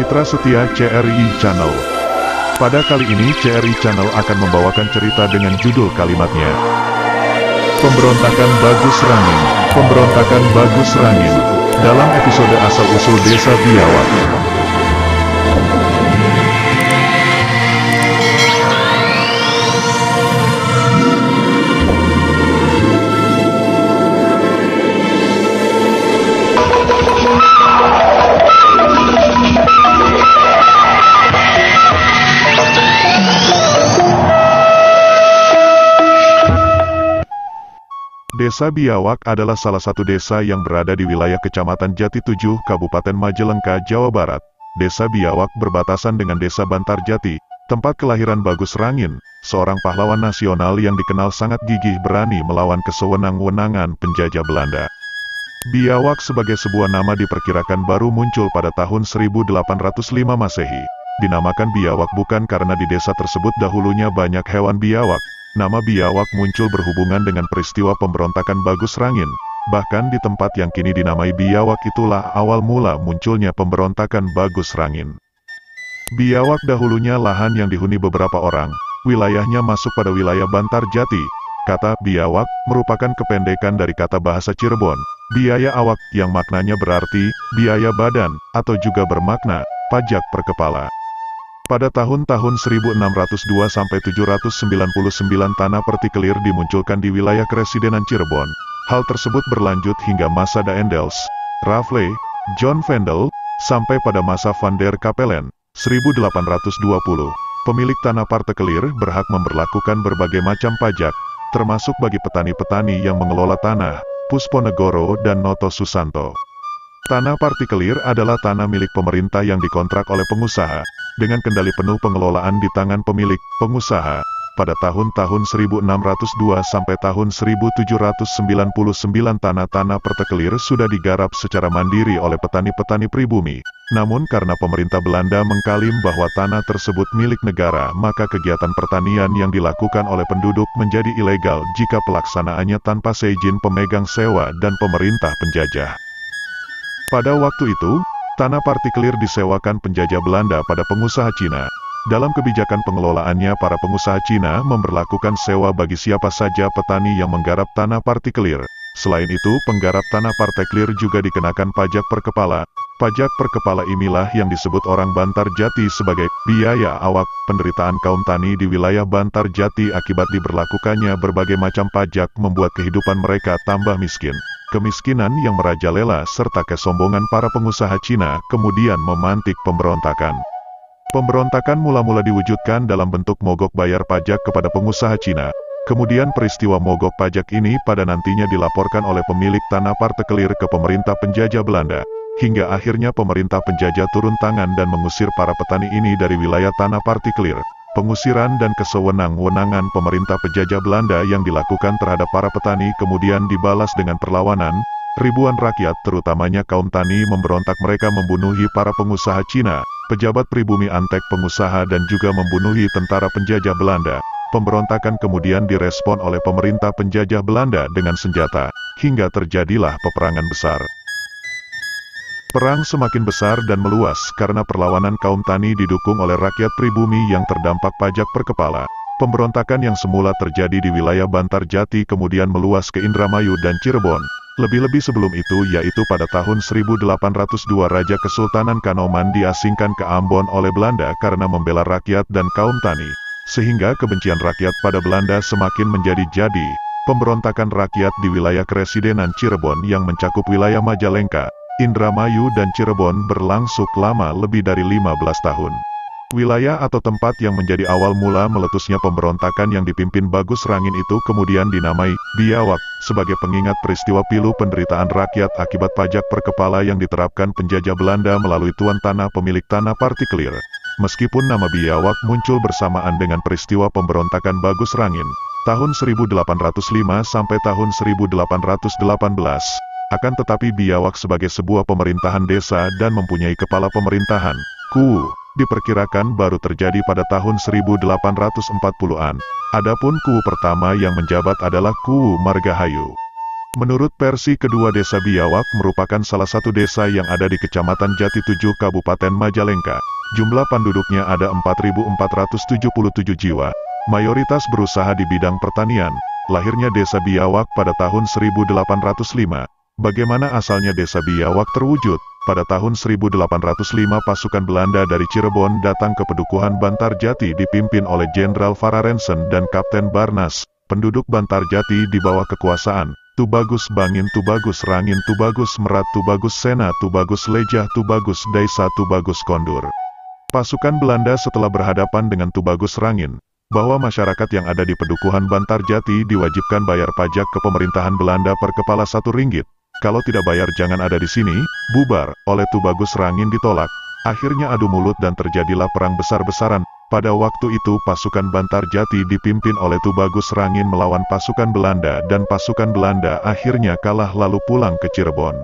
Mitra setia CRI Channel. Pada kali ini CRI Channel akan membawakan cerita dengan judul kalimatnya Pemberontakan Bagus Rangin. Pemberontakan Bagus Rangin. Dalam episode asal-usul Desa Biawak. Desa Biawak adalah salah satu desa yang berada di wilayah Kecamatan Jati 7, Kabupaten Majalengka, Jawa Barat. Desa Biawak berbatasan dengan Desa Bantarjati, tempat kelahiran Bagus Rangin, seorang pahlawan nasional yang dikenal sangat gigih berani melawan kesewenang-wenangan penjajah Belanda. Biawak sebagai sebuah nama diperkirakan baru muncul pada tahun 1805 Masehi. Dinamakan Biawak bukan karena di desa tersebut dahulunya banyak hewan biawak. Nama Biawak muncul berhubungan dengan peristiwa pemberontakan Bagus Rangin. Bahkan di tempat yang kini dinamai Biawak itulah awal mula munculnya pemberontakan Bagus Rangin. Biawak dahulunya lahan yang dihuni beberapa orang. Wilayahnya masuk pada wilayah Bantarjati. Kata Biawak merupakan kependekan dari kata bahasa Cirebon, biaya awak, yang maknanya berarti biaya badan, atau juga bermakna pajak per kepala. Pada tahun-tahun 1602 sampai 799 tanah partikelir dimunculkan di wilayah Kresidenan Cirebon. Hal tersebut berlanjut hingga masa Daendels, Raffles, John Vendel, sampai pada masa Van der Capellen, 1820. Pemilik tanah partikelir berhak memberlakukan berbagai macam pajak, termasuk bagi petani-petani yang mengelola tanah, Pusponegoro dan Noto Susanto. Tanah partikelir adalah tanah milik pemerintah yang dikontrak oleh pengusaha, dengan kendali penuh pengelolaan di tangan pemilik, pengusaha. Pada tahun-tahun 1602 sampai tahun 1799 tanah-tanah partikelir sudah digarap secara mandiri oleh petani-petani pribumi. Namun karena pemerintah Belanda mengklaim bahwa tanah tersebut milik negara, maka kegiatan pertanian yang dilakukan oleh penduduk menjadi ilegal jika pelaksanaannya tanpa seizin pemegang sewa dan pemerintah penjajah. Pada waktu itu, tanah partikelir disewakan penjajah Belanda pada pengusaha Cina. Dalam kebijakan pengelolaannya, para pengusaha Cina memberlakukan sewa bagi siapa saja petani yang menggarap tanah partikelir. Selain itu, penggarap tanah partikelir juga dikenakan pajak per kepala. Pajak per kepala inilah yang disebut orang Bantarjati sebagai biaya awak. Penderitaan kaum tani di wilayah Bantarjati akibat diberlakukannya berbagai macam pajak membuat kehidupan mereka tambah miskin. Kemiskinan yang merajalela serta kesombongan para pengusaha Cina kemudian memantik pemberontakan. Pemberontakan mula-mula diwujudkan dalam bentuk mogok bayar pajak kepada pengusaha Cina. Kemudian peristiwa mogok pajak ini pada nantinya dilaporkan oleh pemilik tanah partikelir ke pemerintah penjajah Belanda. Hingga akhirnya pemerintah penjajah turun tangan dan mengusir para petani ini dari wilayah tanah partikelir. Pengusiran dan kesewenang-wenangan pemerintah penjajah Belanda yang dilakukan terhadap para petani kemudian dibalas dengan perlawanan. Ribuan rakyat, terutamanya kaum tani, memberontak. Mereka membunuhi para pengusaha Cina, pejabat pribumi antek pengusaha, dan juga membunuhi tentara penjajah Belanda. Pemberontakan kemudian direspon oleh pemerintah penjajah Belanda dengan senjata, hingga terjadilah peperangan besar. Perang semakin besar dan meluas karena perlawanan kaum tani didukung oleh rakyat pribumi yang terdampak pajak per kepala. Pemberontakan yang semula terjadi di wilayah Bantarjati kemudian meluas ke Indramayu dan Cirebon. Lebih-lebih sebelum itu, yaitu pada tahun 1802 Raja Kesultanan Kanoman diasingkan ke Ambon oleh Belanda karena membela rakyat dan kaum tani. Sehingga kebencian rakyat pada Belanda semakin menjadi-jadi. Pemberontakan rakyat di wilayah Kresidenan Cirebon yang mencakup wilayah Majalengka, Indramayu dan Cirebon berlangsung lama lebih dari 15 tahun. Wilayah atau tempat yang menjadi awal mula meletusnya pemberontakan yang dipimpin Bagus Rangin itu kemudian dinamai Biawak, sebagai pengingat peristiwa pilu penderitaan rakyat akibat pajak per kepala yang diterapkan penjajah Belanda melalui tuan tanah pemilik tanah partikelir. Meskipun nama Biawak muncul bersamaan dengan peristiwa pemberontakan Bagus Rangin, tahun 1805 sampai tahun 1818, akan tetapi Biawak sebagai sebuah pemerintahan desa dan mempunyai kepala pemerintahan, Kuu, diperkirakan baru terjadi pada tahun 1840-an. Adapun Kuu pertama yang menjabat adalah Kuu Margahayu. Menurut versi kedua, Desa Biawak merupakan salah satu desa yang ada di Kecamatan Jati 7 Kabupaten Majalengka. Jumlah penduduknya ada 4.477 jiwa. Mayoritas berusaha di bidang pertanian. Lahirnya Desa Biawak pada tahun 1805. Bagaimana asalnya Desa Biawak terwujud? Pada tahun 1805 pasukan Belanda dari Cirebon datang ke Pedukuhan Bantarjati dipimpin oleh Jenderal Fararensen dan Kapten Barnas. Penduduk Bantarjati di bawah kekuasaan Tubagus Bangin, Tubagus Rangin, Tubagus Merat, Tubagus Sena, Tubagus Lejah, Tubagus Daisa, Tubagus Kondur. Pasukan Belanda setelah berhadapan dengan Tubagus Rangin, bahwa masyarakat yang ada di Pedukuhan Bantarjati diwajibkan bayar pajak ke pemerintahan Belanda per kepala Rp1. Kalau tidak bayar jangan ada di sini, bubar. Oleh Tubagus Rangin ditolak. Akhirnya adu mulut dan terjadilah perang besar-besaran. Pada waktu itu pasukan Bantarjati dipimpin oleh Tubagus Rangin melawan pasukan Belanda dan pasukan Belanda akhirnya kalah lalu pulang ke Cirebon.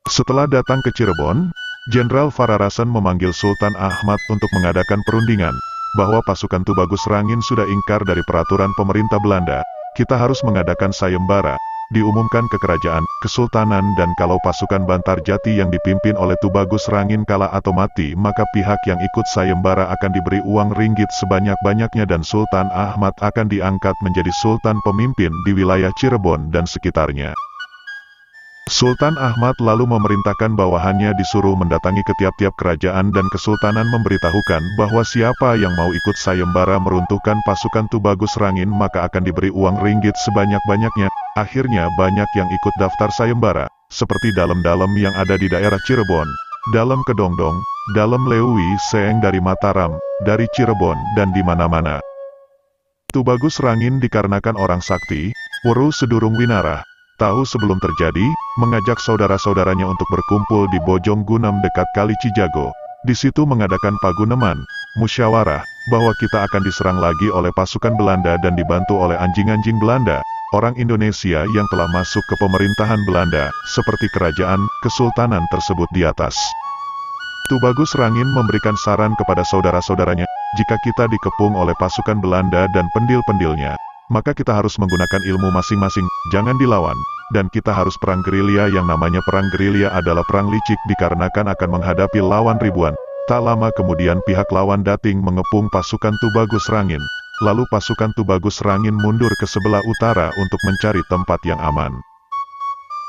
Setelah datang ke Cirebon, Jenderal Fararensen memanggil Sultan Ahmad untuk mengadakan perundingan, bahwa pasukan Tubagus Rangin sudah ingkar dari peraturan pemerintah Belanda, kita harus mengadakan sayembara. Diumumkan ke kerajaan, kesultanan dan kalau pasukan Bantarjati yang dipimpin oleh Tubagus Rangin kalah atau mati maka pihak yang ikut sayembara akan diberi uang ringgit sebanyak-banyaknya dan Sultan Ahmad akan diangkat menjadi sultan pemimpin di wilayah Cirebon dan sekitarnya. Sultan Ahmad lalu memerintahkan bawahannya disuruh mendatangi ke tiap-tiap kerajaan dan kesultanan memberitahukan bahwa siapa yang mau ikut sayembara meruntuhkan pasukan Tubagus Rangin maka akan diberi uang ringgit sebanyak-banyaknya. Akhirnya banyak yang ikut daftar sayembara, seperti dalam-dalam yang ada di daerah Cirebon, dalam Kedongdong, dalam Lewi Seeng dari Mataram, dari Cirebon dan di mana-mana. Tubagus Rangin dikarenakan orang sakti, weruh sedurung winarah, tahu sebelum terjadi, mengajak saudara-saudaranya untuk berkumpul di Bojong Gunam dekat Kali Cijago. Di situ mengadakan paguneman, musyawarah, bahwa kita akan diserang lagi oleh pasukan Belanda dan dibantu oleh anjing-anjing Belanda, orang Indonesia yang telah masuk ke pemerintahan Belanda, seperti kerajaan, kesultanan tersebut di atas. Tubagus Rangin memberikan saran kepada saudara-saudaranya, jika kita dikepung oleh pasukan Belanda dan pendil-pendilnya, maka kita harus menggunakan ilmu masing-masing, jangan dilawan, dan kita harus perang gerilya. Yang namanya perang gerilya adalah perang licik dikarenakan akan menghadapi lawan ribuan. Tak lama kemudian pihak lawan dating mengepung pasukan Tubagus Rangin, lalu pasukan Tubagus Rangin mundur ke sebelah utara untuk mencari tempat yang aman.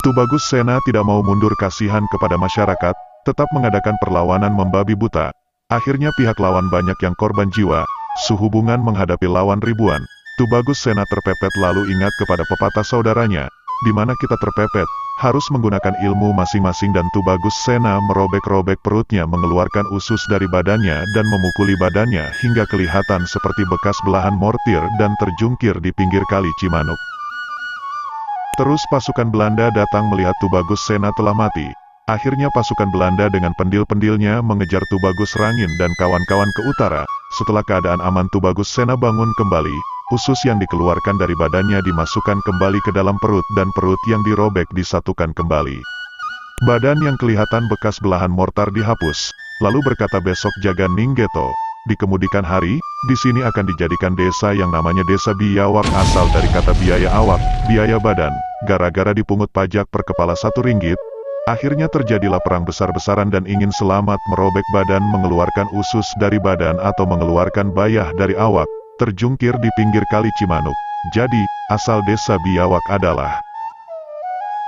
Tubagus Sena tidak mau mundur kasihan kepada masyarakat, tetap mengadakan perlawanan membabi buta. Akhirnya pihak lawan banyak yang korban jiwa, sehubungan menghadapi lawan ribuan. Tubagus Sena terpepet lalu ingat kepada pepatah saudaranya, di mana kita terpepet, harus menggunakan ilmu masing-masing dan Tubagus Sena merobek-robek perutnya mengeluarkan usus dari badannya dan memukuli badannya hingga kelihatan seperti bekas belahan mortir dan terjungkir di pinggir Kali Cimanuk. Terus pasukan Belanda datang melihat Tubagus Sena telah mati. Akhirnya pasukan Belanda dengan pendil-pendilnya mengejar Tubagus Rangin dan kawan-kawan ke utara. Setelah keadaan aman Tubagus Sena bangun kembali, usus yang dikeluarkan dari badannya dimasukkan kembali ke dalam perut dan perut yang dirobek disatukan kembali. Badan yang kelihatan bekas belahan mortar dihapus, lalu berkata besok jaga Ninggeto. Di kemudian hari, di sini akan dijadikan desa yang namanya Desa Biawak asal dari kata biaya awak, biaya badan. Gara-gara dipungut pajak per kepala Rp1, akhirnya terjadilah perang besar-besaran dan ingin selamat merobek badan mengeluarkan usus dari badan atau mengeluarkan bayah dari awak, terjungkir di pinggir Kali Cimanuk. Jadi, asal Desa Biawak adalah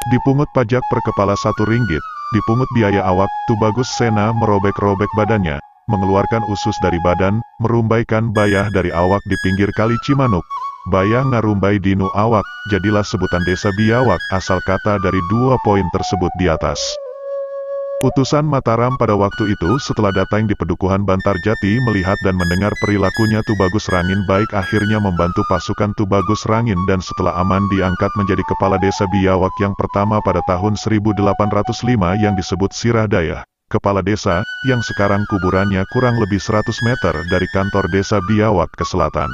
dipungut pajak per kepala Rp1, dipungut biaya awak. Tubagus Sena merobek-robek badannya, mengeluarkan usus dari badan, merumbaikan bayah dari awak di pinggir Kali Cimanuk. Bayah ngarumbai dinu awak, jadilah sebutan Desa Biawak, asal kata dari dua poin tersebut di atas. Utusan Mataram pada waktu itu setelah datang di Pedukuhan Bantarjati melihat dan mendengar perilakunya Tubagus Rangin baik akhirnya membantu pasukan Tubagus Rangin dan setelah aman diangkat menjadi kepala Desa Biawak yang pertama pada tahun 1805 yang disebut Sirahdaya. Kepala desa, yang sekarang kuburannya kurang lebih 100 meter dari kantor Desa Biawak ke selatan.